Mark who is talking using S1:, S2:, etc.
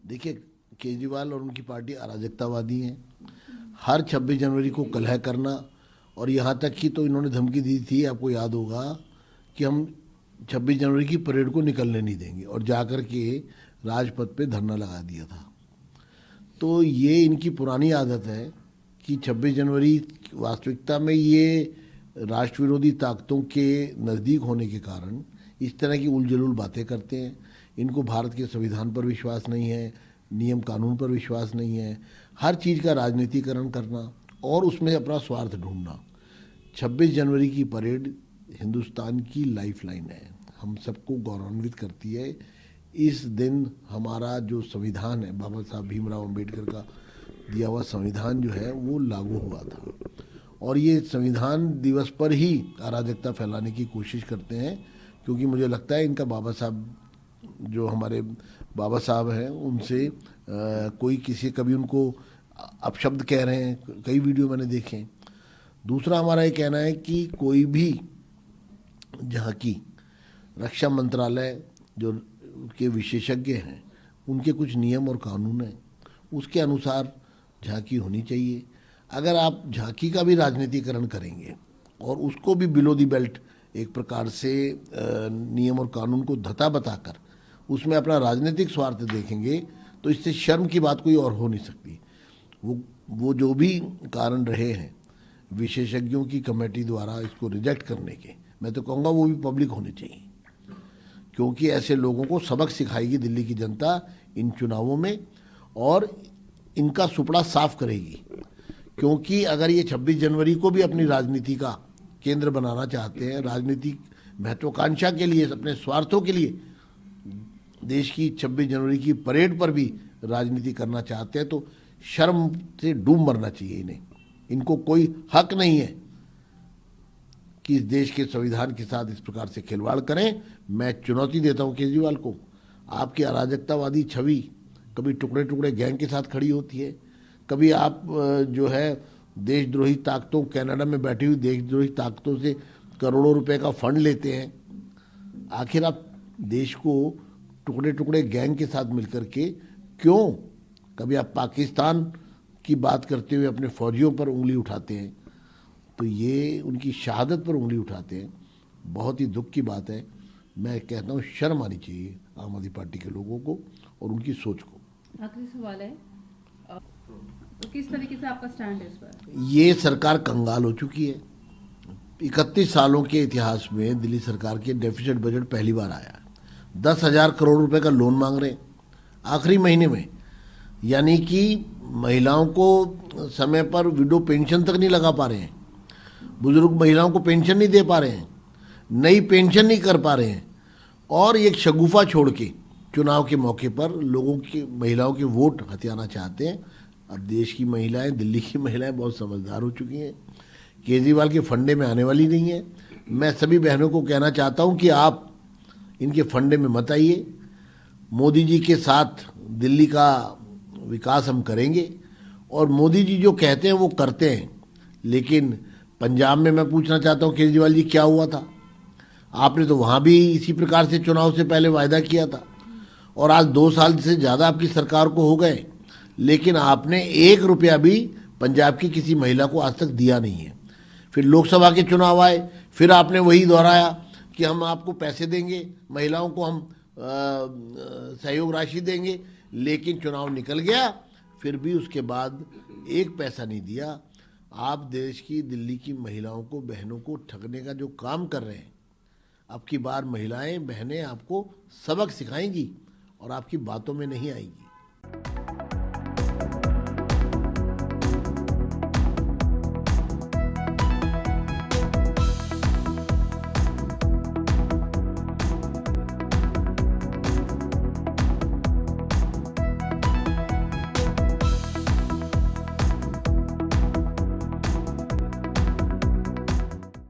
S1: देखिए, केजरीवाल और उनकी पार्टी अराजकतावादी हैं। हर 26 जनवरी को कलह करना, और यहाँ तक कि तो इन्होंने धमकी दी थी, आपको याद होगा, कि हम 26 जनवरी की परेड को निकलने नहीं देंगे, और जाकर के राजपथ पे धरना लगा दिया था। तो ये इनकी पुरानी आदत है कि 26 जनवरी वास्तविकता में ये राष्ट्र विरोधी ताकतों के नज़दीक होने के कारण इस तरह की उलझुल बातें करते हैं। इनको भारत के संविधान पर विश्वास नहीं है, नियम कानून पर विश्वास नहीं है, हर चीज़ का राजनीतिकरण करना और उसमें अपना स्वार्थ ढूंढना। 26 जनवरी की परेड हिंदुस्तान की लाइफलाइन है, हम सबको गौरवान्वित करती है। इस दिन हमारा जो संविधान है, बाबा साहब भीमराव अंबेडकर का दिया हुआ संविधान जो है वो लागू हुआ था, और ये संविधान दिवस पर ही अराजकता फैलाने की कोशिश करते हैं, क्योंकि मुझे लगता है इनका बाबा साहब, जो हमारे बाबा साहब हैं, उनसे कोई किसी कभी उनको अपशब्द कह रहे हैं, कई वीडियो मैंने देखे हैं। दूसरा हमारा ये कहना है कि कोई भी झांकी, रक्षा मंत्रालय जो के विशेषज्ञ हैं उनके कुछ नियम और कानून हैं, उसके अनुसार झांकी होनी चाहिए। अगर आप झांकी का भी राजनीतिकरण करेंगे और उसको भी बिलो दी बेल्ट एक प्रकार से नियम और कानून को धता बताकर उसमें अपना राजनीतिक स्वार्थ देखेंगे, तो इससे शर्म की बात कोई और हो नहीं सकती। वो जो भी कारण रहे हैं विशेषज्ञों की कमेटी द्वारा इसको रिजेक्ट करने के, मैं तो कहूँगा वो भी पब्लिक होने चाहिए, क्योंकि ऐसे लोगों को सबक सिखाएगी दिल्ली की जनता इन चुनावों में, और इनका सुपड़ा साफ करेगी। क्योंकि अगर ये 26 जनवरी को भी अपनी राजनीति का केंद्र बनाना चाहते हैं, राजनीतिक महत्वाकांक्षा के लिए, अपने स्वार्थों के लिए देश की 26 जनवरी की परेड पर भी राजनीति करना चाहते हैं, तो शर्म से डूब मरना चाहिए इन्हें। इनको कोई हक नहीं है कि इस देश के संविधान के साथ इस प्रकार से खिलवाड़ करें। मैं चुनौती देता हूं केजरीवाल को, आपकी अराजकतावादी छवि कभी टुकड़े टुकड़े गैंग के साथ खड़ी होती है, कभी आप जो है देशद्रोही ताकतों, कनाडा में बैठी हुई देशद्रोही ताकतों से करोड़ों रुपए का फंड लेते हैं। आखिर आप देश को टुकड़े टुकड़े गैंग के साथ मिलकर के क्यों, कभी आप पाकिस्तान की बात करते हुए अपने फौजियों पर उंगली उठाते हैं, तो ये उनकी शहादत पर उंगली उठाते हैं। बहुत ही दुख की बात है। मैं कहता हूँ शर्म आनी चाहिए आम आदमी पार्टी के लोगों को और उनकी सोच को।
S2: आखिरी सवाल है, तो किस तरीके से आपका स्टैंड है इस पर?
S1: ये सरकार कंगाल हो चुकी है। 31 सालों के इतिहास में दिल्ली सरकार के डेफिसिट बजट पहली बार आया। 10,000 करोड़ रुपए का लोन मांग रहे हैं आखिरी महीने में, यानी कि महिलाओं को समय पर विडो पेंशन तक नहीं लगा पा रहे हैं, बुजुर्ग महिलाओं को पेंशन नहीं दे पा रहे हैं, नई पेंशन नहीं कर पा रहे हैं, और एक शगुफा छोड़ के चुनाव के मौके पर लोगों की, महिलाओं के वोट हथियाना चाहते हैं। अब देश की महिलाएं, दिल्ली की महिलाएं बहुत समझदार हो चुकी हैं, केजरीवाल के फंडे में आने वाली नहीं है। मैं सभी बहनों को कहना चाहता हूं कि आप इनके फंडे में मत आइए। मोदी जी के साथ दिल्ली का विकास हम करेंगे, और मोदी जी जो कहते हैं वो करते हैं। लेकिन पंजाब में मैं पूछना चाहता हूं, केजरीवाल जी क्या हुआ था? आपने तो वहाँ भी इसी प्रकार से चुनाव से पहले वायदा किया था, और आज 2 साल से ज़्यादा आपकी सरकार को हो गए, लेकिन आपने 1 रुपया भी पंजाब की किसी महिला को आज तक दिया नहीं है। फिर लोकसभा के चुनाव आए, फिर आपने वही दोहराया कि हम आपको पैसे देंगे, महिलाओं को हम सहयोग राशि देंगे, लेकिन चुनाव निकल गया, फिर भी उसके बाद 1 पैसा नहीं दिया। आप देश की, दिल्ली की महिलाओं को, बहनों को ठगने का जो काम कर रहे हैं, अब की बार महिलाएं, बहनें आपको सबक सिखाएंगी और आपकी बातों में नहीं आएंगी।